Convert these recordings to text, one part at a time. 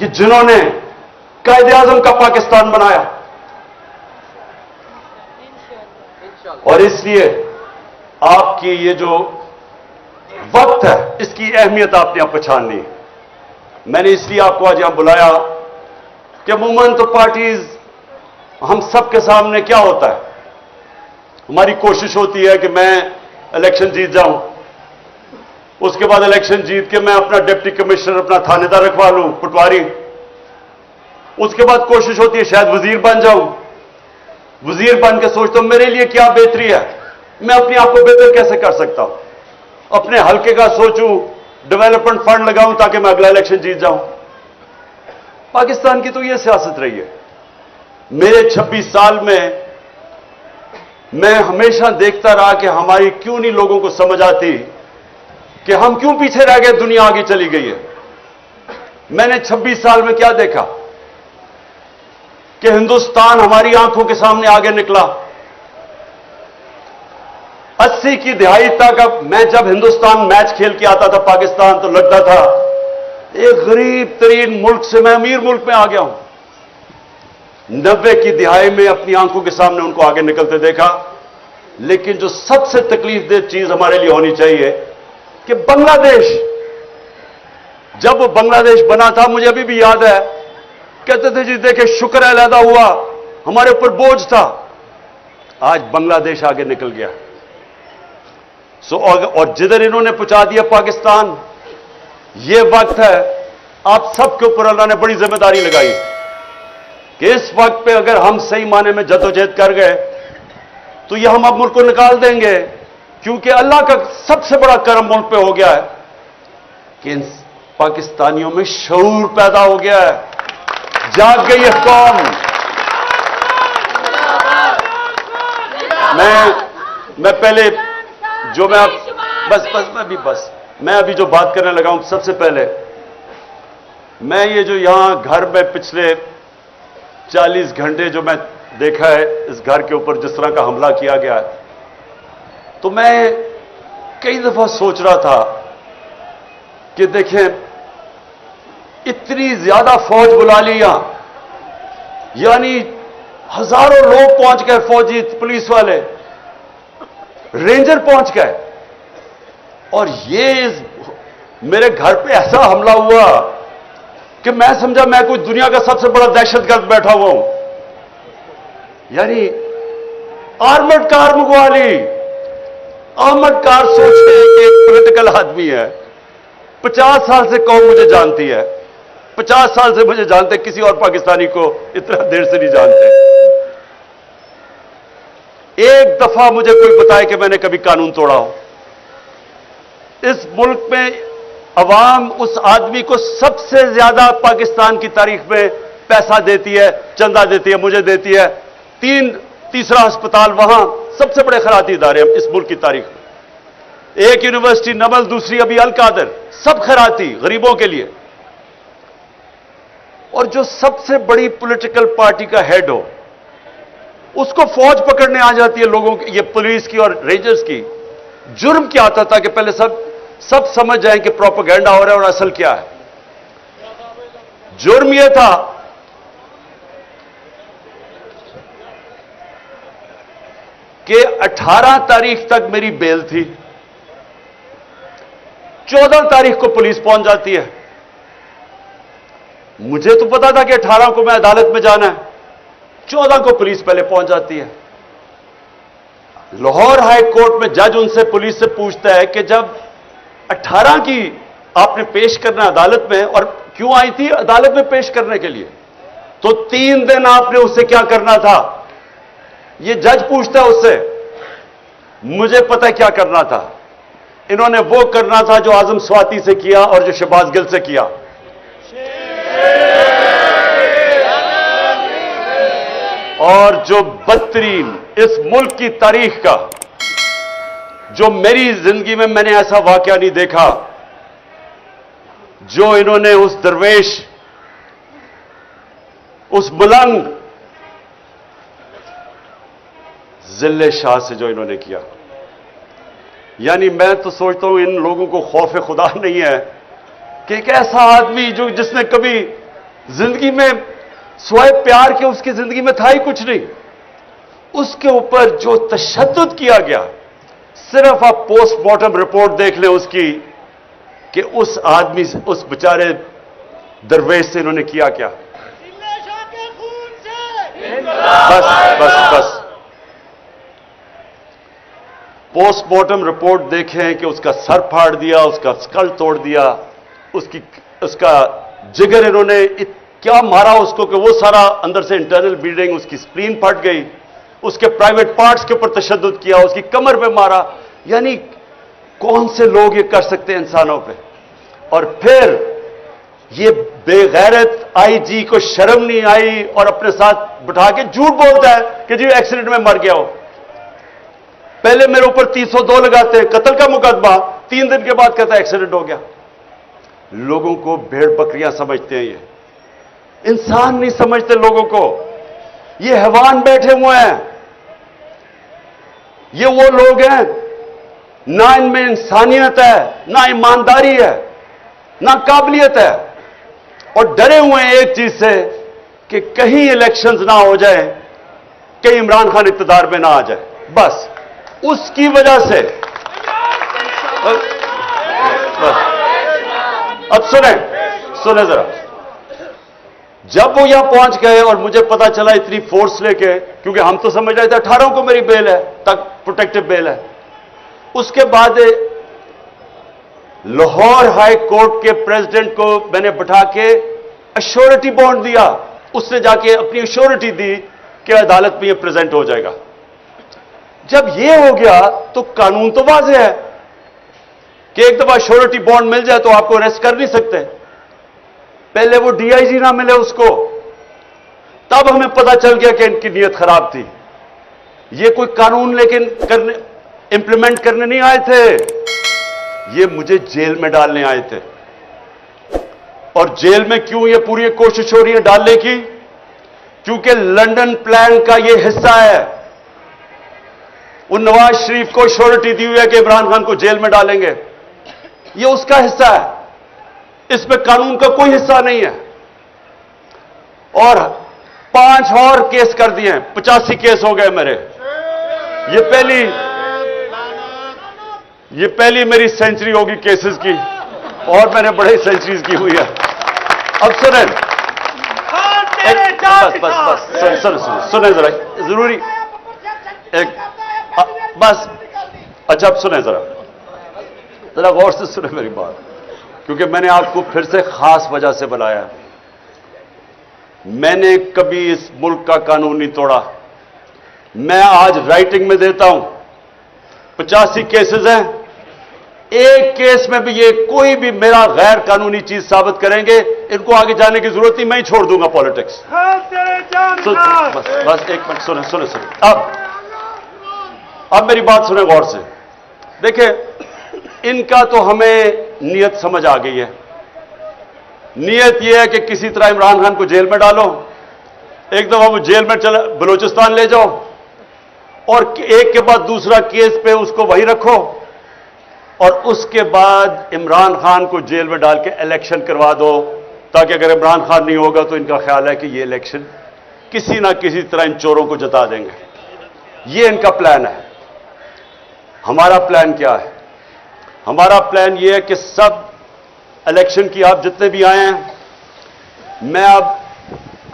कि जिन्होंने कायदे-आज़म का पाकिस्तान बनाया। और इसलिए आपकी ये जो वक्त है, इसकी अहमियत आपने अब पहचाननी है। मैंने इसलिए आपको आज यहां बुलाया कि अमूमन तो पार्टीज, हम सबके सामने क्या होता है, हमारी कोशिश होती है कि मैं इलेक्शन जीत जाऊं, उसके बाद इलेक्शन जीत के मैं अपना डिप्टी कमिश्नर, अपना थानेदार रखवा लूं, पटवारी। उसके बाद कोशिश होती है शायद वजीर बन जाऊं। वजीर बन के सोचता हूं मेरे लिए क्या बेहतरी है, मैं अपने आप को बेहतर कैसे कर सकता हूं, अपने हल्के का सोचूं, डेवलपमेंट फंड लगाऊं ताकि मैं अगला इलेक्शन जीत जाऊं। पाकिस्तान की तो यह सियासत रही है। मेरे 26 साल में मैं हमेशा देखता रहा कि हमारी क्यों नहीं लोगों को समझ आती कि हम क्यों पीछे रह गए, दुनिया आगे चली गई है। मैंने 26 साल में क्या देखा कि हिंदुस्तान हमारी आंखों के सामने आगे निकला। 80 की दहाई तक, अब मैं जब हिंदुस्तान मैच खेल के आता था पाकिस्तान, तो लगता था एक गरीब तरीन मुल्क से मैं अमीर मुल्क में आ गया हूं। 90 की दिहाई में अपनी आंखों के सामने उनको आगे निकलते देखा। लेकिन जो सबसे तकलीफदेह चीज हमारे लिए होनी चाहिए कि बांग्लादेश, जब वो बांग्लादेश बना था, मुझे अभी भी याद है, कहते थे जी देखे शुक्र है अलहदा हुआ, हमारे ऊपर बोझ था। आज बांग्लादेश आगे निकल गया। और जिधर इन्होंने पहुंचा दिया पाकिस्तान, ये वक्त है आप सबके ऊपर अल्लाह ने बड़ी जिम्मेदारी लगाई कि इस वक्त पे अगर हम सही माने में जद्दोजहद कर गए तो ये हम अब मुल्क को निकाल देंगे। क्योंकि अल्लाह का सबसे बड़ा करम मुल्क पे हो गया है कि इन पाकिस्तानियों में शऊर पैदा हो गया है, जाग गई है कौम। मैं पहले जो मैं मैं अभी जो बात करने लगा हूं, सबसे पहले मैं ये जो यहां घर में पिछले 40 घंटे जो मैं देखा है इस घर के ऊपर जिस तरह का हमला किया गया है, तो मैं कई दफा सोच रहा था कि देखें इतनी ज्यादा फौज बुला ली यहां, यानी हजारों लोग पहुंच गए, फौजी, पुलिस वाले, रेंजर पहुंच गए। और ये मेरे घर पे ऐसा हमला हुआ कि मैं समझा मैं कोई दुनिया का सबसे बड़ा दहशतगर्द बैठा हुआ हूं। यानी आर्मर्ड कार मंगवा ली। आर्मर्ड कार, सोचते हैं कि एक पॉलिटिकल आदमी है, 50 साल से कौम मुझे जानती है, 50 साल से मुझे जानते, किसी और पाकिस्तानी को इतना देर से नहीं जानते। एक दफा मुझे कोई बताए कि मैंने कभी कानून तोड़ा हो। इस मुल्क में अवाम उस आदमी को सबसे ज्यादा पाकिस्तान की तारीख में पैसा देती है, चंदा देती है, मुझे देती है। तीसरा अस्पताल वहां, सबसे बड़े खैराती इदारे हैं इस मुल्क की तारीख में। एक यूनिवर्सिटी नवल, दूसरी अभी अल कादर, सब खैराती गरीबों के लिए। और जो सबसे बड़ी पॉलिटिकल पार्टी का हेड हो, उसको फौज पकड़ने आ जाती है लोगों की, ये पुलिस की और रेंजर्स की। जुर्म क्या आता था कि पहले सब समझ जाएं कि प्रोपेगेंडा हो रहा है और असल क्या है। जुर्म यह था कि 18 तारीख तक मेरी बेल थी, 14 तारीख को पुलिस पहुंच जाती है। मुझे तो पता था कि 18 को मैं अदालत में जाना है, 14 को पुलिस पहले पहुंच जाती है। लाहौर हाई कोर्ट में जज उनसे, पुलिस से पूछता है कि जब 18 की आपने पेश करना अदालत में, और क्यों आई थी अदालत में पेश करने के लिए, तो 3 दिन आपने उससे क्या करना था, ये जज पूछता है उससे। मुझे पता है क्या करना था, इन्होंने वो करना था जो आजम स्वाति से किया और जो शहबाज गिल से किया। और जो बदतरीन इस मुल्क की तारीख का, जो मेरी जिंदगी में मैंने ऐसा वाकया नहीं देखा, जो इन्होंने उस दरवेश, उस बुलंद जिले शाह से जो इन्होंने किया। यानी मैं तो सोचता हूं इन लोगों को खौफ खुदा नहीं है कि एक ऐसा आदमी जो जिसने कभी जिंदगी में स्वाय प्यार के उसकी जिंदगी में था ही कुछ नहीं। उसके ऊपर जो तशद्दुद किया गया, सिर्फ आप पोस्टमार्टम रिपोर्ट देख लें उसकी कि उस आदमी से, उस बेचारे दरवेश से इन्होंने किया क्या। बस बस बस पोस्टमार्टम रिपोर्ट देखें कि उसका सर फाड़ दिया, उसका स्कल तोड़ दिया, उसका जिगर इन्होंने क्या मारा उसको कि वो सारा अंदर से इंटरनल ब्लीडिंग, उसकी स्प्लीन फट गई, उसके प्राइवेट पार्ट्स के ऊपर तशद्दुद किया, उसकी कमर पे मारा। यानी कौन से लोग ये कर सकते हैं इंसानों पे। और फिर ये बेगैरत आईजी को शर्म नहीं आई और अपने साथ बिठा के झूठ बोलता है कि जी एक्सीडेंट में मर गया हो। पहले मेरे ऊपर 302 लगाते हैं, कत्ल का मुकदमा, 3 दिन के बाद कहता है एक्सीडेंट हो गया। लोगों को भेड़ बकरियां समझते हैं, ये इंसान नहीं समझते लोगों को। ये हैवान बैठे हुए हैं, ये वो लोग हैं ना इनमें इंसानियत है, ना ईमानदारी है, ना काबिलियत है, और डरे हुए हैं एक चीज से कि कहीं इलेक्शंस ना हो जाए, कहीं इमरान खान इक़्तिदार में ना आ जाए। बस उसकी वजह से अब सुने जरा, जब वो यहां पहुंच गए और मुझे पता चला इतनी फोर्स लेके, क्योंकि हम तो समझ रहे थे 18 को मेरी बेल है, तक प्रोटेक्टिव बेल है। उसके बाद लाहौर हाई कोर्ट के प्रेसिडेंट को मैंने बिठा के अश्योरिटी बॉन्ड दिया, उसने जाके अपनी अश्योरिटी दी कि अदालत में ये प्रेजेंट हो जाएगा। जब ये हो गया तो कानून तो वाज़ेह है कि एक दफा अश्योरिटी बॉन्ड मिल जाए तो आपको अरेस्ट कर नहीं सकते। पहले वो डीआईजी ना मिले उसको, तब हमें पता चल गया कि इनकी नीयत खराब थी। ये कोई कानून लेकिन इंप्लीमेंट करने नहीं आए थे, ये मुझे जेल में डालने आए थे। और जेल में क्यों ये पूरी कोशिश हो रही है डालने की? क्योंकि लंदन प्लान का ये हिस्सा है। वो नवाज शरीफ को श्योरिटी दी हुई है कि इमरान खान को जेल में डालेंगे, ये उसका हिस्सा है, इसमें कानून का कोई हिस्सा नहीं है। और 5 और केस कर दिए, 85 केस हो गए मेरे। ये पहली मेरी सेंचुरी होगी केसेस की, और मैंने बड़ी सेंचुरीज की हुई है। अब सुने, सुने जरा, जरूरी एक बस, अच्छा अब सुने जरा गौर से सुने मेरी बात, क्योंकि मैंने आपको फिर से खास वजह से बुलाया। मैंने कभी इस मुल्क का कानून नहीं तोड़ा। मैं आज राइटिंग में देता हूं, 85 केसेस हैं, एक केस में भी ये कोई भी मेरा गैर कानूनी चीज साबित करेंगे, इनको आगे जाने की जरूरत नहीं, मैं ही छोड़ दूंगा पॉलिटिक्स। बस एक मिनट सुने सुने सुने, अब मेरी बात सुने गौर से। देखिए, इनका तो हमें नीयत समझ आ गई है। नीयत यह है कि किसी तरह इमरान खान को जेल में डालो, एक दफा वो जेल में चला बलूचिस्तान ले जाओ, और एक के बाद दूसरा केस पे उसको वहीं रखो, और उसके बाद इमरान खान को जेल में डाल के इलेक्शन करवा दो, ताकि अगर इमरान खान नहीं होगा तो इनका ख्याल है कि ये इलेक्शन किसी ना किसी तरह इन चोरों को जता देंगे। ये इनका प्लान है। हमारा प्लान क्या है? हमारा प्लान यह है कि सब इलेक्शन की आप जितने भी आए हैं, मैं अब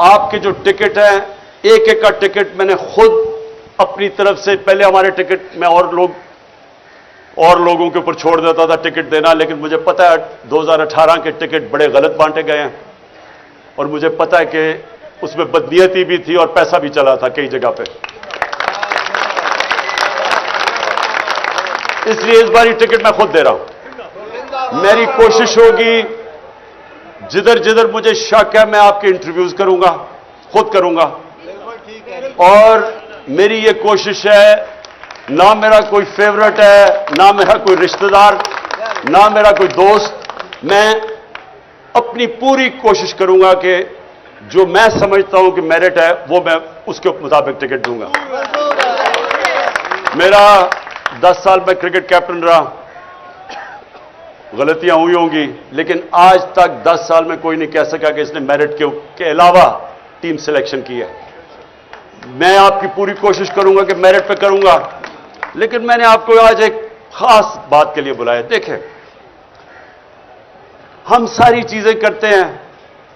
आपके जो टिकट हैं, एक एक का टिकट मैंने खुद अपनी तरफ से, पहले हमारे टिकट में और लोगों के ऊपर छोड़ देता था टिकट देना, लेकिन मुझे पता है 2018 के टिकट बड़े गलत बांटे गए हैं, और मुझे पता है कि उसमें बदनीयती भी थी और पैसा भी चला था कई जगह पे। इसलिए इस बार ये टिकट मैं खुद दे रहा हूं। मेरी कोशिश होगी, जिधर जिधर मुझे शक है मैं आपके इंटरव्यूज करूंगा, खुद करूंगा। और मेरी ये कोशिश है, ना मेरा कोई फेवरेट है, ना मेरा कोई रिश्तेदार, ना मेरा कोई दोस्त, मैं अपनी पूरी कोशिश करूंगा कि जो मैं समझता हूं कि मेरिट है वो मैं उसके मुताबिक टिकट दूंगा। मेरा 10 साल में क्रिकेट कैप्टन रहा, गलतियां हुई होंगी, लेकिन आज तक 10 साल में कोई नहीं कह सका कि इसने मेरिट के अलावा टीम सिलेक्शन की है। मैं आपकी पूरी कोशिश करूंगा कि मेरिट पे करूंगा, लेकिन मैंने आपको आज एक खास बात के लिए बुलाया। देखें, हम सारी चीजें करते हैं,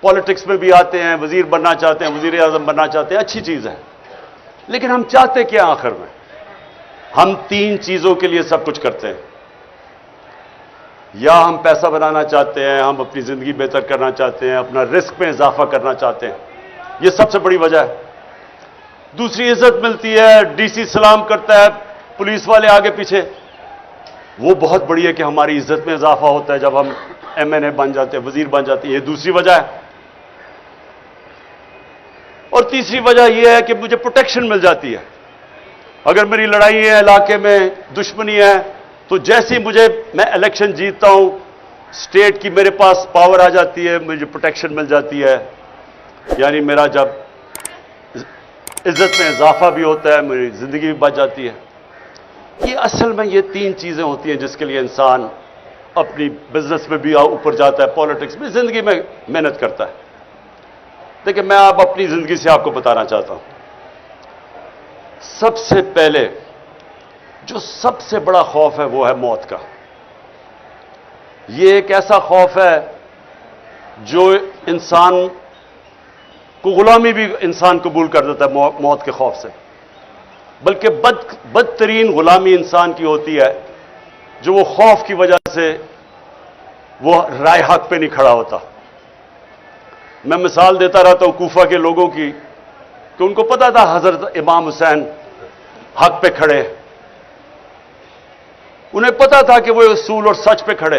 पॉलिटिक्स में भी आते हैं, वजीर बनना चाहते हैं, वजीर आजम बनना चाहते हैं, अच्छी चीज है, लेकिन हम चाहते क्या आखिर में? हम 3 चीजों के लिए सब कुछ करते हैं। या हम पैसा बनाना चाहते हैं, हम अपनी जिंदगी बेहतर करना चाहते हैं, अपना रिस्क में इजाफा करना चाहते हैं, यह सबसे बड़ी वजह है। दूसरी, इज्जत मिलती है, डीसी सलाम करता है, पुलिस वाले आगे पीछे, वो बहुत बड़ी है कि हमारी इज्जत में इजाफा होता है जब हम एमएनए बन जाते हैं, वजीर बन जाते हैं, ये दूसरी वजह है। और तीसरी वजह यह है कि मुझे प्रोटेक्शन मिल जाती है। अगर मेरी लड़ाई है, इलाके में दुश्मनी है, तो जैसे ही मैं इलेक्शन जीतता हूं, स्टेट की मेरे पास पावर आ जाती है, मुझे प्रोटेक्शन मिल जाती है, यानी मेरा जब इज्जत में इजाफा भी होता है, मेरी जिंदगी भी बच जाती है। ये असल में ये 3 चीजें होती हैं जिसके लिए इंसान अपनी बिजनेस में भी ऊपर जाता है, पॉलिटिक्स में, जिंदगी में मेहनत करता है। देखिए, मैं अब अपनी जिंदगी से आपको बताना चाहता हूं। सबसे पहले जो सबसे बड़ा खौफ है वो है मौत का। ये एक ऐसा खौफ है जो इंसान को गुलामी भी इंसान कबूल कर देता है मौत के खौफ से, बल्कि बदतरीन गुलामी इंसान की होती है जो वो खौफ की वजह से वो राय हक पे नहीं खड़ा होता। मैं मिसाल देता रहता हूं कूफा के लोगों की कि उनको पता था हजरत इमाम हुसैन हक पे खड़े, उन्हें पता था कि वो उसूल और सच पे खड़े,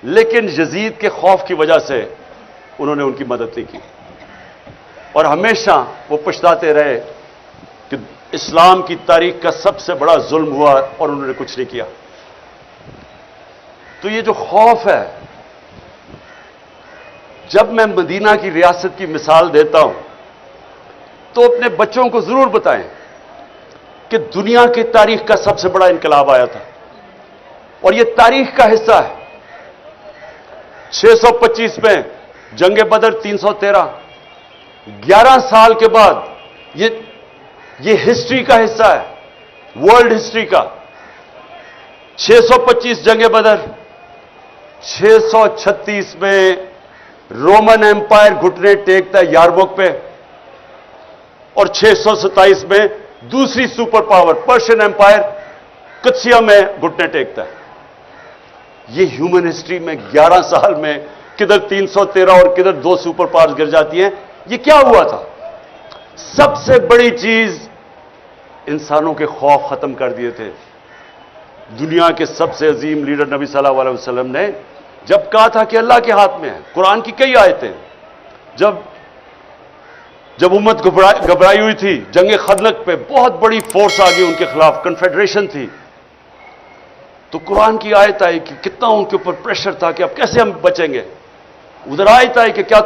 लेकिन यजीद के खौफ की वजह से उन्होंने उनकी मदद नहीं की और हमेशा वो पछताते रहे कि इस्लाम की तारीख का सबसे बड़ा जुल्म हुआ और उन्होंने कुछ नहीं किया। तो ये जो खौफ है, जब मैं मदीना की रियासत की मिसाल देता हूं तो अपने बच्चों को जरूर बताएं कि दुनिया की तारीख का सबसे बड़ा इनकलाब आया था और यह तारीख का हिस्सा है। 625 में जंग बदर, 313, 11 साल के बाद ये हिस्ट्री का हिस्सा है, वर्ल्ड हिस्ट्री का। 625 जंग बदर, 636 में रोमन एम्पायर घुटने टेकता है यारमुक पे और 627 में दूसरी सुपर पावर पर्शियन एम्पायर कुत्सिया में घुटने टेकता है। यह ह्यूमन हिस्ट्री में 11 साल में किधर 313 और किधर 2 सुपर पावर्स गिर जाती हैं। यह क्या हुआ था? सबसे बड़ी चीज, इंसानों के खौफ खत्म कर दिए थे। दुनिया के सबसे अजीम लीडर नबी सल्लल्लाहु अलैहि वसल्लम ने जब कहा था कि अल्लाह के हाथ में है, कुरान की कई आयतें, जब उम्मत घबराई हुई थी जंग खंदक पे, बहुत बड़ी फोर्स आ गई उनके खिलाफ, कन्फेडरेशन थी, तो कुरान की आयत आई कि कितना उनके ऊपर प्रेशर था कि अब कैसे हम बचेंगे। उधर आयत आई कि क्या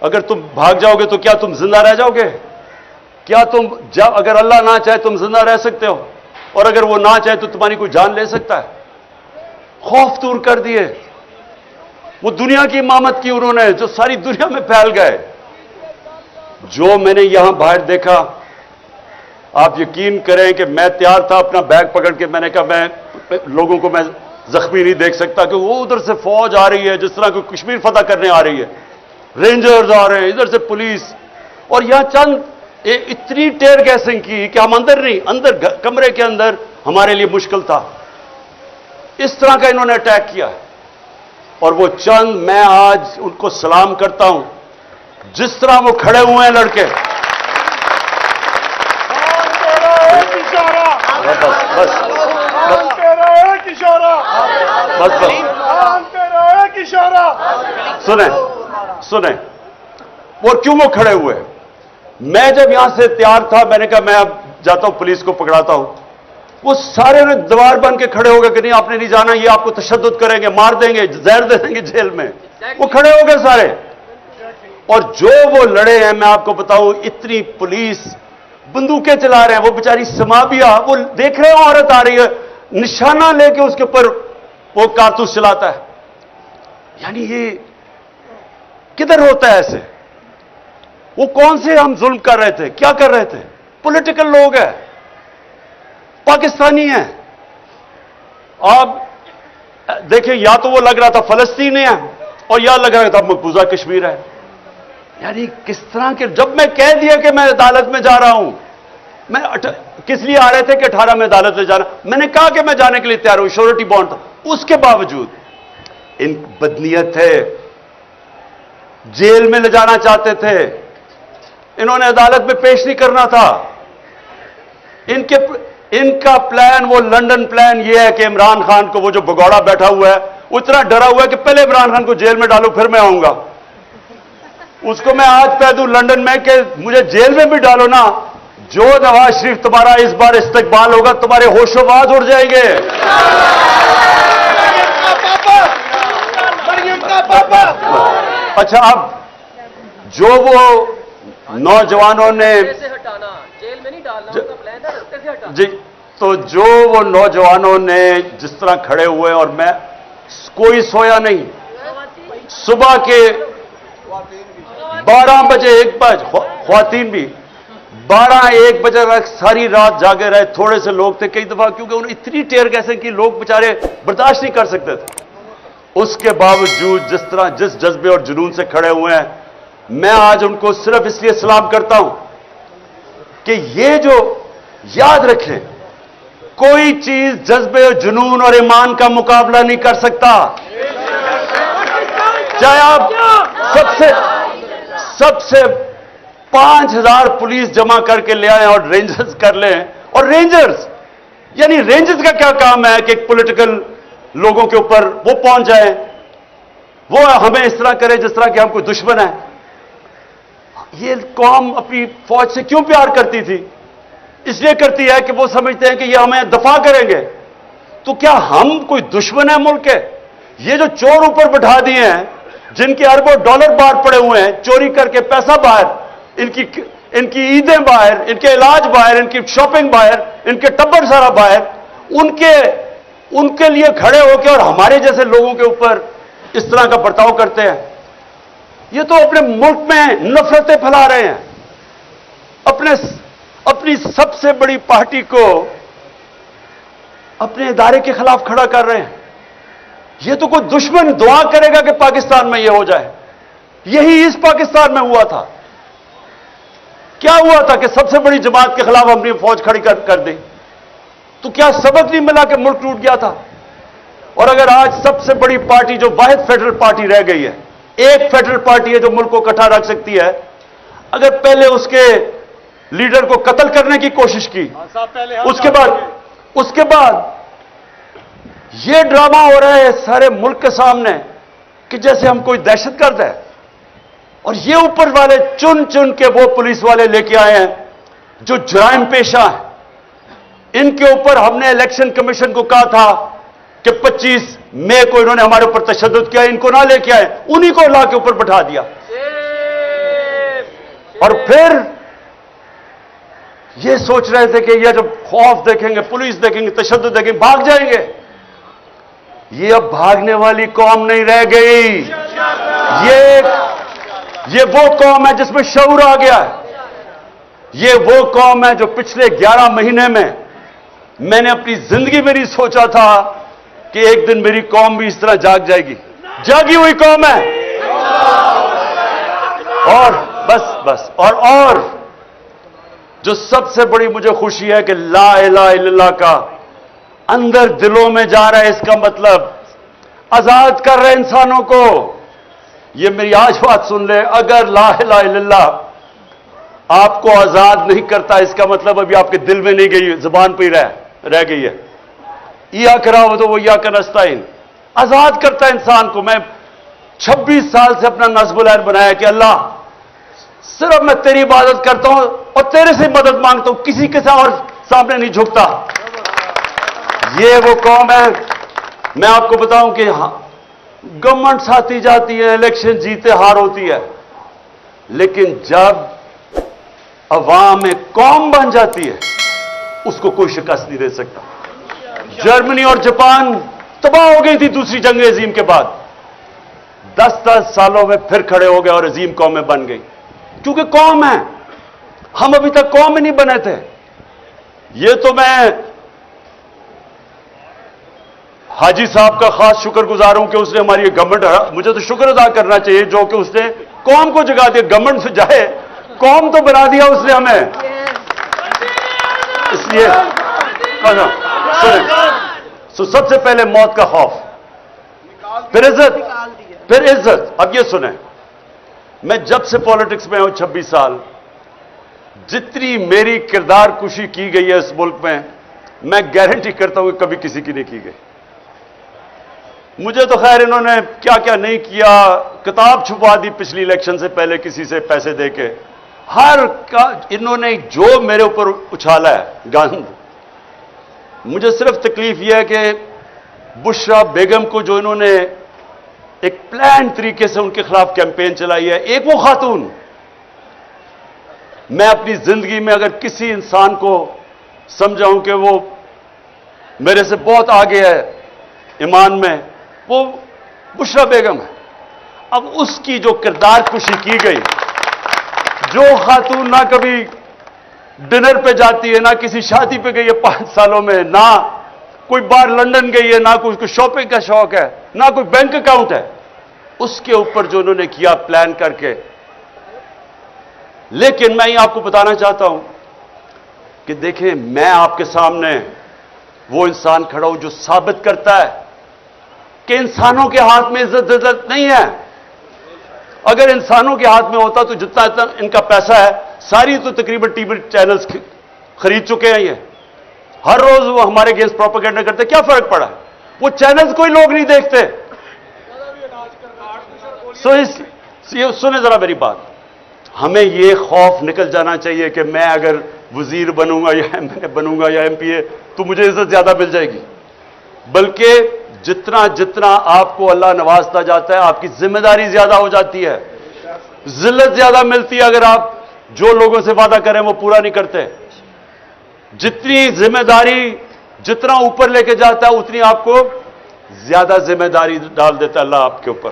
अगर तुम भाग जाओगे तो क्या तुम जिंदा रह जाओगे? क्या अगर अल्लाह ना चाहे तुम जिंदा रह सकते हो, और अगर वो ना चाहे तो तुम्हारी कोई जान ले सकता है? खौफ दूर कर दिए। वो दुनिया की इमामत की उन्होंने, जो सारी दुनिया में फैल गए। जो मैंने यहां बाहर देखा, आप यकीन करें कि मैं तैयार था अपना बैग पकड़ के, मैंने कहा मैं लोगों को मैं जख्मी नहीं देख सकता कि वो उधर से फौज आ रही है जिस तरह को कश्मीर फतह करने आ रही है, रेंजर्स आ रहे हैं, इधर से पुलिस, और यहां चंद इतनी टेयर गैसिंग की कि हम अंदर नहीं, अंदर कमरे के अंदर हमारे लिए मुश्किल था। इस तरह का इन्होंने अटैक किया और वो चंद, मैं आज उनको सलाम करता हूं जिस तरह वो खड़े हुए हैं लड़के। सुने और क्यों वो खड़े हुए? मैं जब यहां से तैयार था, मैंने कहा मैं अब जाता हूं, पुलिस को पकड़ाता हूं। वो सारे ने दीवार बन के खड़े हो गए कि नहीं आपने नहीं जाना, ये आपको तशद्दुद करेंगे, मार देंगे, जहर दे देंगे जेल में। वो खड़े हो गए सारे, और जो वो लड़े हैं, मैं आपको बताऊं, इतनी पुलिस बंदूकें चला रहे हैं। वो बेचारी समाबिया, वो देख रहे हो औरत आ रही है, निशाना लेके उसके ऊपर वो कारतूस चलाता है। यानी ये किधर होता है ऐसे? वो कौन से हम जुल्म कर रहे थे, क्या कर रहे थे? पॉलिटिकल लोग हैं, पाकिस्तानी हैं। आप देखिए, या तो वो लग रहा था फलस्तीनी है और या लग रहा था मकबूजा कश्मीर है। यानी किस तरह के, जब मैं कह दिया कि मैं अदालत में जा रहा हूं, मैं किस लिए आ रहे थे कि 18 में अदालत में जाना, मैंने कहा कि मैं जाने के लिए तैयार हूं, श्योरिटी बॉन्ड था, उसके बावजूद इन बदनीयत थे, जेल में ले जाना चाहते थे, इन्होंने अदालत में पेश नहीं करना था। इनका प्लान, वो लंदन प्लान ये है कि इमरान खान को, वो जो भगौड़ा बैठा हुआ है, वो इतना डरा हुआ है कि पहले इमरान खान को जेल में डालो फिर मैं आऊंगा। उसको मैं आज कह दूं लंदन में कि मुझे जेल में भी डालो ना, जो नवाज शरीफ तुम्हारा इस बार इस्तकबाल होगा, तुम्हारे होशोबाज उड़ जाएंगे। अच्छा, अब जो वो नौजवानों ने हटाना, जेल में नहीं डालना, उनका प्लान है रस्ते से हटाना। जी, तो जो वो नौजवानों ने जिस तरह खड़े हुए, और मैं कोई सोया नहीं, सुबह के 12 बजे 1 बजे, ख्वातीन भी 12-1 बजे तक सारी रात जागे रहे। थोड़े से लोग थे कई दफा, क्योंकि उन्हें इतनी टेयर कैसे कि लोग बेचारे बर्दाश्त नहीं कर सकते थे। उसके बावजूद जिस तरह, जिस जज्बे और जुनून से खड़े हुए हैं, मैं आज उनको सिर्फ इसलिए सलाम करता हूं कि ये जो, याद रखें, कोई चीज जज्बे और जुनून और ईमान का मुकाबला नहीं कर सकता। चाहे आप सबसे 5000 पुलिस जमा करके ले आए और रेंजर्स कर लें, और रेंजर्स, यानी रेंजर्स का क्या काम है कि पॉलिटिकल लोगों के ऊपर वो पहुंच जाए, वो हमें इस तरह करे जिस तरह कि हम कोई दुश्मन है। ये कौम अपनी फौज से क्यों प्यार करती थी? इसलिए करती है कि वो समझते हैं कि ये हमें दफा करेंगे। तो क्या हम कोई दुश्मन है मुल्क के? ये जो चोर ऊपर बैठा दिए हैं, जिनके अरबों डॉलर बाहर पड़े हुए हैं, चोरी करके पैसा बाहर, इनकी ईदें बाहर, इनके इलाज बाहर, इनकी शॉपिंग बाहर, इनके टब्बर सारा बाहर, उनके लिए खड़े होकर और हमारे जैसे लोगों के ऊपर इस तरह का बर्ताव करते हैं। ये तो अपने मुल्क में नफरतें फैला रहे हैं, अपनी सबसे बड़ी पार्टी को अपने इदारे के खिलाफ खड़ा कर रहे हैं। ये तो कोई दुश्मन दुआ करेगा कि पाकिस्तान में यह हो जाए। यही इस पाकिस्तान में हुआ था। क्या हुआ था कि सबसे बड़ी जमात के खिलाफ हमने फौज खड़ी कर दी। तो क्या सबक नहीं मिला कि मुल्क टूट गया था? और अगर आज सबसे बड़ी पार्टी, जो वाहिद फेडरल पार्टी रह गई है, एक फेडरल पार्टी है जो मुल्क को इकट्ठा रख सकती है, अगर पहले उसके लीडर को कत्ल करने की कोशिश की, उसके बाद यह ड्रामा हो रहा है सारे मुल्क के सामने कि जैसे हम कोई दहशतगर्द है, और ये ऊपर वाले चुन चुन के वो पुलिस वाले लेके आए हैं जो जुराइम पेशा है। इनके ऊपर हमने इलेक्शन कमीशन को कहा था कि 25 मई को इन्होंने हमारे ऊपर तशद्दुद किया, इनको ना लेके आए, उन्हीं को ला के ऊपर बैठा दिया। और फिर ये सोच रहे थे कि ये जब खौफ देखेंगे, पुलिस देखेंगे, तशद्दुद देखेंगे, भाग जाएंगे। ये अब भागने वाली कौम नहीं रह गई। ये वो कौम है जिसमें शऊर आ गया है। ये वो कौम है जो पिछले 11 महीने में मैंने अपनी जिंदगी में नहीं सोचा था कि एक दिन मेरी कौम भी इस तरह जाग जाएगी। जागी हुई कौम है। और बस और जो सबसे बड़ी मुझे खुशी है कि ला इलाहा इल्लल्लाह का अंदर दिलों में जा रहा है। इसका मतलब आजाद कर रहे इंसानों को। ये मेरी आज बात सुन ले, अगर ला इलाहा इल्लल्लाह आपको आजाद नहीं करता, इसका मतलब अभी आपके दिल में नहीं गई, जुबान पर ही रह गई है। या कराओ तो वो या का नस्ताइन आजाद करता है इंसान को। मैं 26 साल से अपना नस्बुल ऐन बनाया कि अल्लाह सिर्फ मैं तेरी इबादत करता हूं और तेरे से मदद मांगता हूं, किसी के साथ और सामने नहीं झुकता। ये वो कौम है। मैं आपको बताऊं कि गवर्नमेंट आती जाती है, इलेक्शन जीते हार होती है, लेकिन जब अवाम में कौम बन जाती है उसको कोई शिकस्त नहीं दे सकता। जर्मनी और जापान तबाह हो गई थी दूसरी जंग अजीम के बाद। 10-10 सालों में फिर खड़े हो गए और अजीम कौमें बन गई, क्योंकि कौम है। हम अभी तक कौम ही नहीं बने थे। ये तो मैं हाजी साहब का खास शुक्रगुजार हूं कि उसने हमारी गवर्नमेंट, मुझे तो शुक्र अदा करना चाहिए जो कि उसने कौम को जगा दिया। गवर्नमेंट से जाए, कौम तो बना दिया उसने हमें। इसलिए सुने, सबसे पहले मौत का खौफ, फिर इज्जत, फिर इज्जत। अब ये सुने, मैं जब से पॉलिटिक्स में हूं 26 साल, जितनी मेरी किरदार कुशी की गई है इस मुल्क में, मैं गारंटी करता हूं कि कभी किसी की नहीं की गई। मुझे तो खैर इन्होंने क्या क्या नहीं किया, किताब छुपा दी पिछली इलेक्शन से पहले किसी से पैसे देके, हर का इन्होंने जो मेरे ऊपर उछाला है गंद। मुझे सिर्फ तकलीफ यह है कि बुशरा बेगम को जो इन्होंने एक प्लान तरीके से उनके खिलाफ कैंपेन चलाई है, एक वो खातून। मैं अपनी जिंदगी में अगर किसी इंसान को समझाऊं कि वो मेरे से बहुत आगे है ईमान में, वो बुशरा बेगम है। अब उसकी जो किरदार कुशी की गई, जो खातून ना कभी डिनर पे जाती है, ना किसी शादी पे गई है 5 सालों में, ना कोई बार लंदन गई है, ना कोई शॉपिंग का शौक है, ना कोई बैंक अकाउंट है, उसके ऊपर जो उन्होंने किया प्लान करके। लेकिन मैं ये आपको बताना चाहता हूं कि देखें, मैं आपके सामने वो इंसान खड़ा हूं जो साबित करता है कि इंसानों के हाथ में इज्जत नहीं है। अगर इंसानों के हाथ में होता तो जितना इनका पैसा है, सारी तो तकरीबन टीवी चैनल्स खरीद चुके हैं। ये हर रोज वो हमारे अगेंस्ट प्रोपेगेंडा करते, क्या फर्क पड़ा? वो चैनल्स कोई लोग नहीं देखते। सुने जरा मेरी बात, हमें ये खौफ निकल जाना चाहिए कि मैं अगर वजीर बनूंगा या एमएलए बनूंगा या एमपीए तो मुझे इज्जत ज्यादा मिल जाएगी। बल्कि जितना जितना आपको अल्लाह नवाजता जाता है, आपकी जिम्मेदारी ज्यादा हो जाती है, जिल्लत ज्यादा मिलती है अगर आप जो लोगों से वादा करें वो पूरा नहीं करते। जितनी जिम्मेदारी जितना ऊपर लेके जाता है, उतनी आपको ज्यादा जिम्मेदारी डाल देता है अल्लाह आपके ऊपर।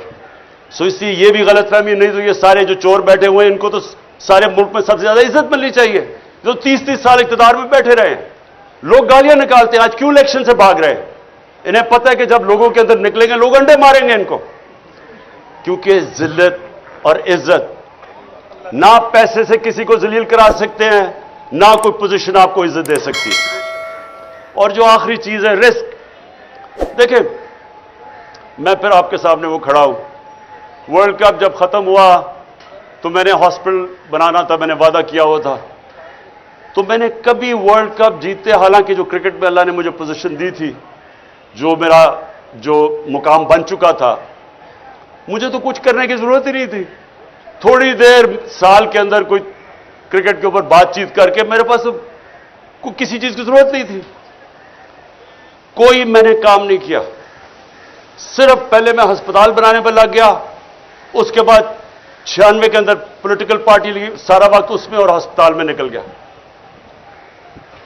सो इसलिए ये भी गलतफहमी नहीं तो ये सारे जो चोर बैठे हुए हैं, इनको तो सारे मुल्क में सबसे ज्यादा इज्जत मिलनी चाहिए, जो 30-30 साल इख्तिदार में बैठे रहे हैं। लोग गालियां निकालते हैं, आज क्यों इलेक्शन से भाग रहे हैं? इन्हें पता है कि जब लोगों के अंदर निकलेंगे लोग अंडे मारेंगे इनको, क्योंकि जिल्लत और इज्जत ना पैसे से किसी को जलील करा सकते हैं, ना कोई पोजीशन आपको इज्जत दे सकती है। और जो आखिरी चीज है रिस्क। देखें, मैं फिर आपके सामने वो खड़ा हूं, वर्ल्ड कप जब खत्म हुआ तो मैंने हॉस्पिटल बनाना था, मैंने वादा किया हुआ था। तो मैंने कभी वर्ल्ड कप जीतते, हालांकि जो क्रिकेट में अल्लाह ने मुझे पोजीशन दी थी, जो मेरा जो मुकाम बन चुका था, मुझे तो कुछ करने की जरूरत ही नहीं थी। थोड़ी देर साल के अंदर कोई क्रिकेट के ऊपर बातचीत करके मेरे पास तो किसी चीज की जरूरत नहीं थी। कोई मैंने काम नहीं किया, सिर्फ पहले मैं अस्पताल बनाने पर लग गया, उसके बाद 96 के अंदर पॉलिटिकल पार्टी लगी, सारा वक्त उसमें और अस्पताल में निकल गया।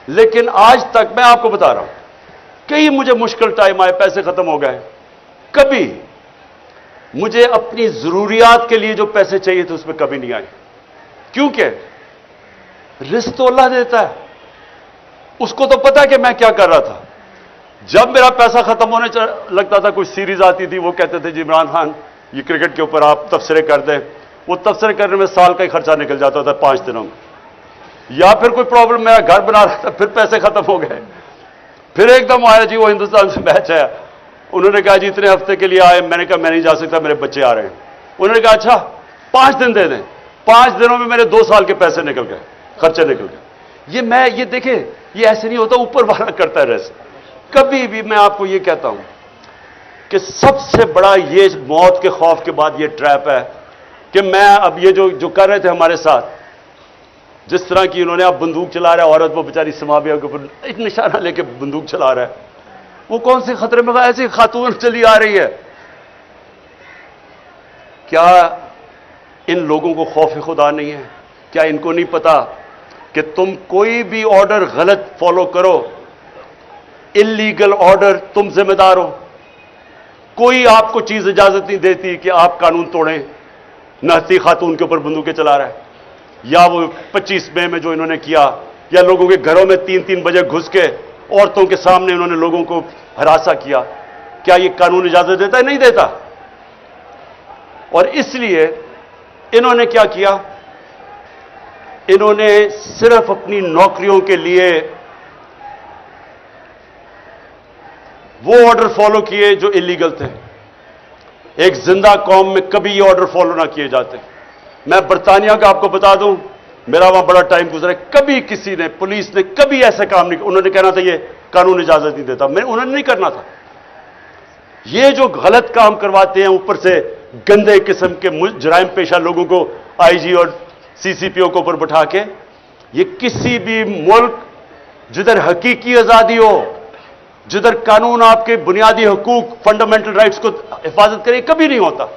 लेकिन आज तक मैं आपको बता रहा हूं, कई मुझे मुश्किल टाइम आए, पैसे खत्म हो गए, कभी मुझे अपनी जरूरियात के लिए जो पैसे चाहिए थे उसमें कभी नहीं आए, क्योंकि रिस्क तो अल्लाह देता है। उसको तो पता है कि मैं क्या कर रहा था। जब मेरा पैसा खत्म होने लगता था, कोई सीरीज आती थी, वो कहते थे जी इमरान खान ये क्रिकेट के ऊपर आप तबसरे कर दें, वो तबसरे करने में साल का ही खर्चा निकल जाता था 5 दिनों में। या फिर कोई प्रॉब्लम, मेरा घर बना रहा था, फिर पैसे खत्म हो गए, फिर एकदम आया जी वो हिंदुस्तान से मैच है, उन्होंने कहा जी इतने हफ्ते के लिए आए, मैंने कहा मैं नहीं जा सकता, मेरे बच्चे आ रहे हैं। उन्होंने कहा अच्छा 5 दिन दे दें। 5 दिनों में मेरे 2 साल के पैसे निकल गए, खर्चे निकल गए। ये देखें, ये ऐसे नहीं होता, ऊपर वाला करता है रिस्क। कभी भी मैं आपको ये कहता हूं कि सबसे बड़ा ये मौत के खौफ के बाद ये ट्रैप है कि मैं अब ये जो कर रहे थे हमारे साथ, जिस तरह की इन्होंने अब बंदूक चला रहा है, औरत वो बेचारी समाविया के ऊपर एक निशाना लेके बंदूक चला रहा है, वो कौन से खतरे में, ऐसी खातून चली आ रही है। क्या इन लोगों को खौफ खुदा नहीं है? क्या इनको नहीं पता कि तुम कोई भी ऑर्डर गलत फॉलो करो, इलीगल ऑर्डर, तुम जिम्मेदार हो। कोई आपको चीज इजाजत नहीं देती कि आप कानून तोड़ें। नहती खातून के ऊपर बंदूकें चला रहा है, या वो 25 मई में जो इन्होंने किया, या लोगों के घरों में 3-3 बजे घुस के औरतों के सामने इन्होंने लोगों को हरासा किया। क्या ये कानून इजाजत देता है? नहीं देता। और इसलिए इन्होंने क्या किया, इन्होंने सिर्फ अपनी नौकरियों के लिए वो ऑर्डर फॉलो किए जो इलीगल थे। एक जिंदा कौम में कभी ये ऑर्डर फॉलो ना किए जाते। मैं बरतानिया का आपको बता दूं, मेरा वहां बड़ा टाइम गुजरा है, कभी किसी ने, पुलिस ने कभी ऐसा काम नहीं, उन्होंने कहना था ये कानून इजाजत नहीं देता, उन्होंने नहीं करना था। ये जो गलत काम करवाते हैं, ऊपर से गंदे किस्म के जराइम पेशा लोगों को आईजी और सीसीपीओ को ऊपर बैठा के, ये किसी भी मुल्क जिधर हकीकी आजादी हो, जिधर कानून आपके बुनियादी हुकूक, फंडामेंटल राइट्स को हिफाजत करे, कभी नहीं होता।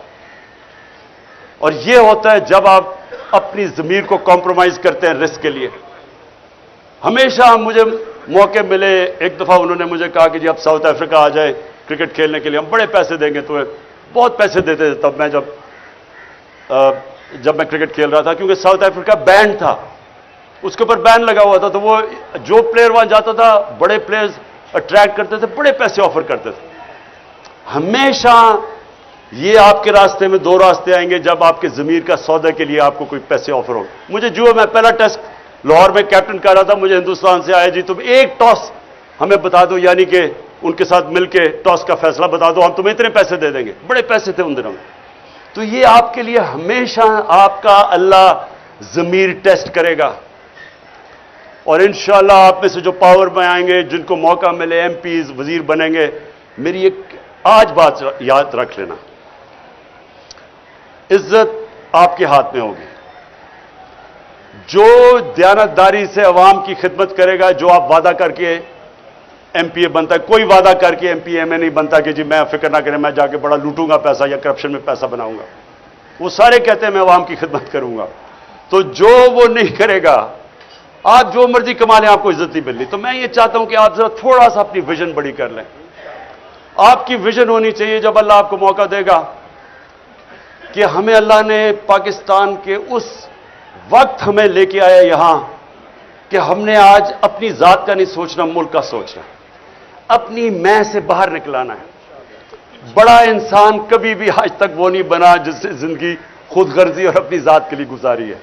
और यह होता है जब आप अपनी जमीर को कॉम्प्रोमाइज करते हैं रिस्क के लिए। हमेशा मुझे मौके मिले, एक दफा उन्होंने मुझे कहा कि जी आप साउथ अफ्रीका आ जाए क्रिकेट खेलने के लिए, हम बड़े पैसे देंगे तुम्हें। बहुत पैसे देते थे तब मैं जब मैं क्रिकेट खेल रहा था, क्योंकि साउथ अफ्रीका बैन था, उसके ऊपर बैन लगा हुआ था। तो वो जो प्लेयर वहां जाता था, बड़े प्लेयर्स अट्रैक्ट करते थे, बड़े पैसे ऑफर करते थे। हमेशा ये आपके रास्ते में दो रास्ते आएंगे, जब आपके जमीर का सौदे के लिए आपको कोई पैसे ऑफर हो। मुझे जुआ में पहला टेस्ट लाहौर में कैप्टन कर रहा था, मुझे हिंदुस्तान से आया जी तुम एक टॉस हमें बता दो, यानी कि उनके साथ मिलकर टॉस का फैसला बता दो, हम तुम्हें इतने पैसे दे देंगे। बड़े पैसे थे उन दिनों में। तो ये आपके लिए हमेशा आपका अल्लाह जमीर टेस्ट करेगा। और इंशाअल्लाह आप में से जो पावर में आएंगे, जिनको मौका मिले, एमपीज, वजीर बनेंगे, मेरी एक आज बात याद रख लेना, इज्जत आपके हाथ में होगी। जो दयानतदारी से अवाम की खिदमत करेगा, जो आप वादा करके एमपीए बनता है, कोई वादा करके एमपीए नहीं बनता कि जी मैं फिक्र ना करें, मैं जाके बड़ा लूटूंगा पैसा या करप्शन में पैसा बनाऊंगा। वो सारे कहते हैं मैं अवाम की खिदमत करूंगा। तो जो वो नहीं करेगा, आप जो मर्जी कमा लें, आपको इज्जत नहीं मिलनी। तो मैं ये चाहता हूं कि आप जरा थोड़ा सा अपनी विजन बड़ी कर लें। आपकी विजन होनी चाहिए, जब अल्लाह आपको मौका देगा कि हमें अल्लाह ने पाकिस्तान के उस वक्त हमें लेके आया यहां कि हमने आज अपनी जात का नहीं सोचना, मुल्क का सोचना, अपनी मैं से बाहर निकलाना है। बड़ा इंसान कभी भी आज तक वो नहीं बना जिससे जिंदगी खुदगर्जी और अपनी जात के लिए गुजारी है।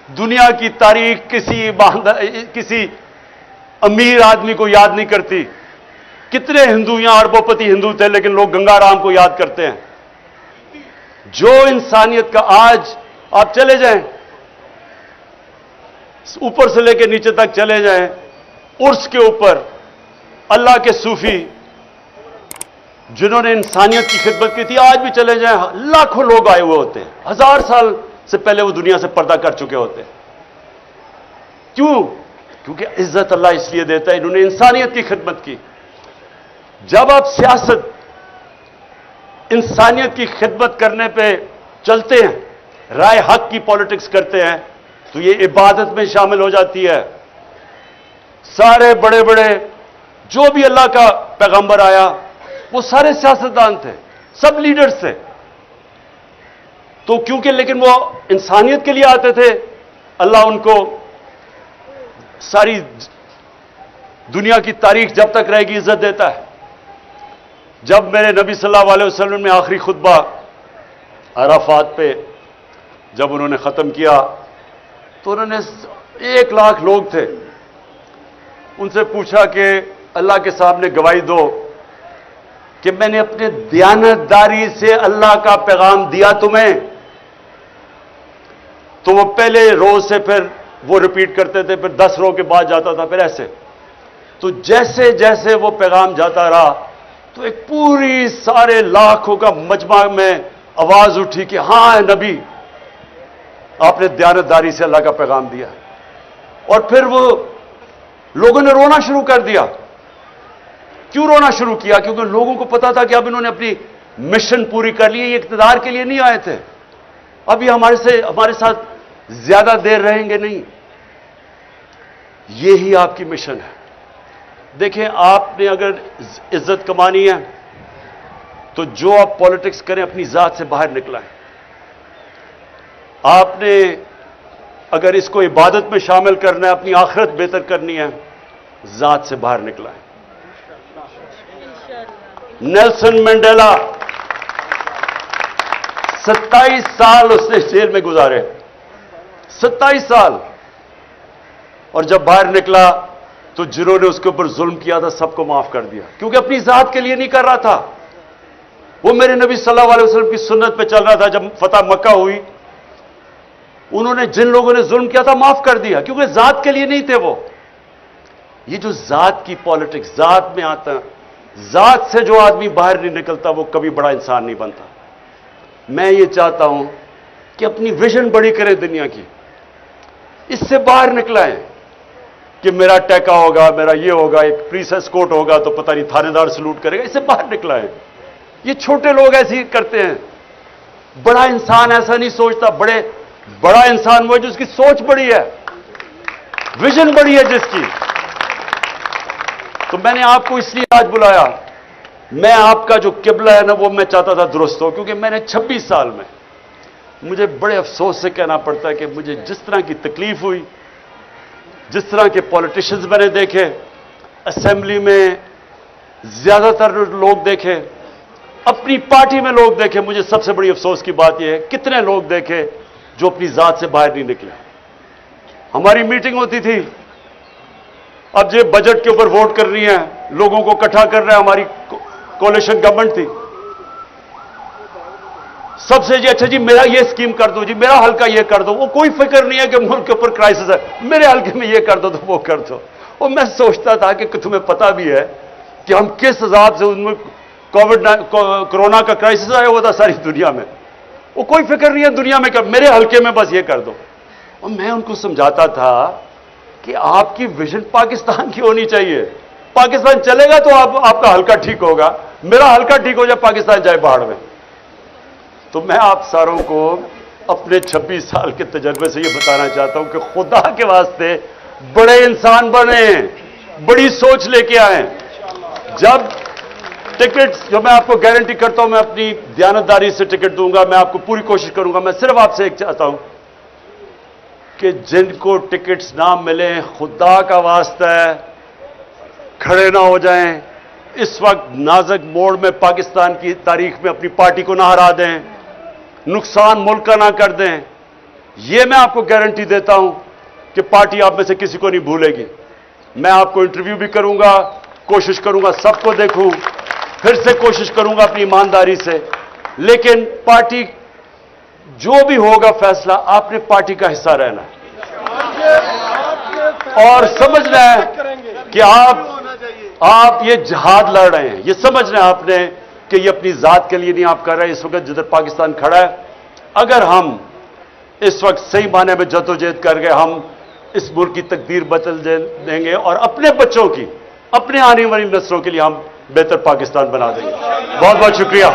दुनिया की तारीख किसी अमीर आदमी को याद नहीं करती। कितने हिंदू यहां अरबोपति हिंदू थे, लेकिन लोग गंगाराम को याद करते हैं। जो इंसानियत का, आज आप चले जाएं, ऊपर से लेकर नीचे तक चले जाएं, उर्स के ऊपर अल्लाह के सूफी जिन्होंने इंसानियत की खिदमत की थी, आज भी चले जाएं, लाखों लोग आए हुए होते हैं। 1000 साल से पहले वो दुनिया से पर्दा कर चुके होते हैं। क्यों? क्योंकि इज्जत अल्लाह इसलिए देता है, इन्होंने इंसानियत की खिदमत की। जब आप सियासत इंसानियत की खिदमत करने पे चलते हैं, राय हक की पॉलिटिक्स करते हैं, तो ये इबादत में शामिल हो जाती है। सारे बड़े बड़े जो भी अल्लाह का पैगंबर आया, वो सारे सियासतदान थे, सब लीडर्स थे। तो क्योंकि लेकिन वो इंसानियत के लिए आते थे, अल्लाह उनको सारी दुनिया की तारीख जब तक रहेगी इज्जत देता है। जब मेरे नबी सल्लल्लाहु अलैहि वसल्लम ने आखिरी खुतबा अराफात पे जब उन्होंने खत्म किया, तो उन्होंने 1 लाख लोग थे, उनसे पूछा कि अल्लाह के सामने गवाही दो कि मैंने अपने दयानतदारी से अल्लाह का पैगाम दिया तुम्हें। तो वो पहले रोज से फिर वो रिपीट करते थे, फिर 10 रो के बाद जाता था, फिर ऐसे। तो जैसे जैसे वो पैगाम जाता रहा, तो एक पूरी सारे लाखों का मजमा में आवाज उठी कि हां नबी, आपने दयानतदारी से अल्लाह का पैगाम दिया। और फिर वो लोगों ने रोना शुरू कर दिया। क्यों रोना शुरू किया? क्योंकि लोगों को पता था कि अब इन्होंने अपनी मिशन पूरी कर ली है, ये इक़्तिदार के लिए नहीं आए थे, अब ये हमारे साथ ज्यादा देर रहेंगे नहीं। यही आपकी मिशन है। देखें, आपने अगर इज्जत कमानी है तो जो आप पॉलिटिक्स करें अपनी जात से बाहर निकलाएं। आपने अगर इसको इबादत में शामिल करना है, अपनी आखिरत बेहतर करनी है, जात से बाहर निकलाएं। नेल्सन मंडेला 27 साल उसने जेल में गुजारे, 27 साल। और जब बाहर निकला तो जिन्होंने उसके ऊपर जुल्म किया था सबको माफ कर दिया, क्योंकि अपनी जात के लिए नहीं कर रहा था। वो मेरे नबी सल्लल्लाहु अलैहि वसल्लम की सुन्नत पे चल रहा था। जब फतह मक्का हुई, उन्होंने जिन लोगों ने जुल्म किया था माफ कर दिया, क्योंकि जात के लिए नहीं थे वो। ये जो जात की पॉलिटिक्स, जात में आता है, जात से जो आदमी बाहर नहीं निकलता वो कभी बड़ा इंसान नहीं बनता। मैं ये चाहता हूं कि अपनी विजन बड़ी करें दुनिया की, इससे बाहर निकलाएं कि मेरा टैका होगा, मेरा ये होगा, एक प्रीसेस कोर्ट होगा तो पता नहीं थानेदार सलूट करेगा, इससे बाहर निकलाएं। ये छोटे लोग ऐसे ही करते हैं। बड़ा इंसान ऐसा नहीं सोचता। बड़ा इंसान वो है जिसकी सोच बड़ी है, विजन बड़ी है जिसकी। तो मैंने आपको इसलिए आज बुलाया। मैं आपका जो किबला है ना, वो मैं चाहता था दुरुस्त हो, क्योंकि मैंने 26 साल में, मुझे बड़े अफसोस से कहना पड़ता है कि मुझे जिस तरह की तकलीफ हुई, जिस तरह के पॉलिटिशियंस मैंने देखे, असेंबली में ज्यादातर लोग देखे, अपनी पार्टी में लोग देखे, मुझे सबसे बड़ी अफसोस की बात यह है कितने लोग देखे जो अपनी जात से बाहर नहीं निकले। हमारी मीटिंग होती थी, अब ये बजट के ऊपर वोट कर रही है, लोगों को इकट्ठा कर रहा है, हमारी कोalition गवर्नमेंट थी। सबसे जी अच्छा जी मेरा ये स्कीम कर दो, जी मेरा हल्का ये कर दो। वो कोई फिक्र नहीं है कि मुल्क के ऊपर क्राइसिस है, मेरे हल्के में ये कर दो तो वो कर दो। और मैं सोचता था कि तुम्हें पता भी है कि हम किस हिसाब से उनमें कोरोना का क्राइसिस आया हुआ था सारी दुनिया में। वो कोई फिक्र नहीं है दुनिया में कि मेरे हल्के में बस ये कर दो। और मैं उनको समझाता था कि आपकी विजन पाकिस्तान की होनी चाहिए। पाकिस्तान चलेगा तो आपका हल्का ठीक होगा, मेरा हल्का ठीक हो जाए, पाकिस्तान जाए बाहर में। तो मैं आप सारों को अपने 26 साल के तजर्बे से ये बताना चाहता हूं कि खुदा के वास्ते बड़े इंसान बने, बड़ी सोच लेके आए। जब टिकट, जो मैं आपको गारंटी करता हूं, मैं अपनी दयानतदारी से टिकट दूंगा, मैं आपको पूरी कोशिश करूंगा। मैं सिर्फ आपसे एक चाहता हूं कि जिनको टिकट्स ना मिले, खुदा का वास्ता है खड़े ना हो जाएं। इस वक्त नाजुक मोड़ में पाकिस्तान की तारीख में अपनी पार्टी को ना हरा दें, नुकसान मुल्क का ना कर दें। यह मैं आपको गारंटी देता हूं कि पार्टी आप में से किसी को नहीं भूलेगी। मैं आपको इंटरव्यू भी करूंगा, कोशिश करूंगा सबको देखूं, फिर से कोशिश करूंगा अपनी ईमानदारी से। लेकिन पार्टी जो भी होगा फैसला, आपने पार्टी का हिस्सा रहना है और समझना है कि आप ये जिहाद लड़ रहे हैं। ये समझना है आपने कि ये अपनी जात के लिए नहीं आप कर रहे हैं। इस वक्त जिधर पाकिस्तान खड़ा है, अगर हम इस वक्त सही माने में जद्दोजहद करके हम इस मुल्क की तकदीर बदल देंगे और अपने बच्चों की, अपने आने वाली नस्लों के लिए हम बेहतर पाकिस्तान बना देंगे। बहुत बहुत शुक्रिया।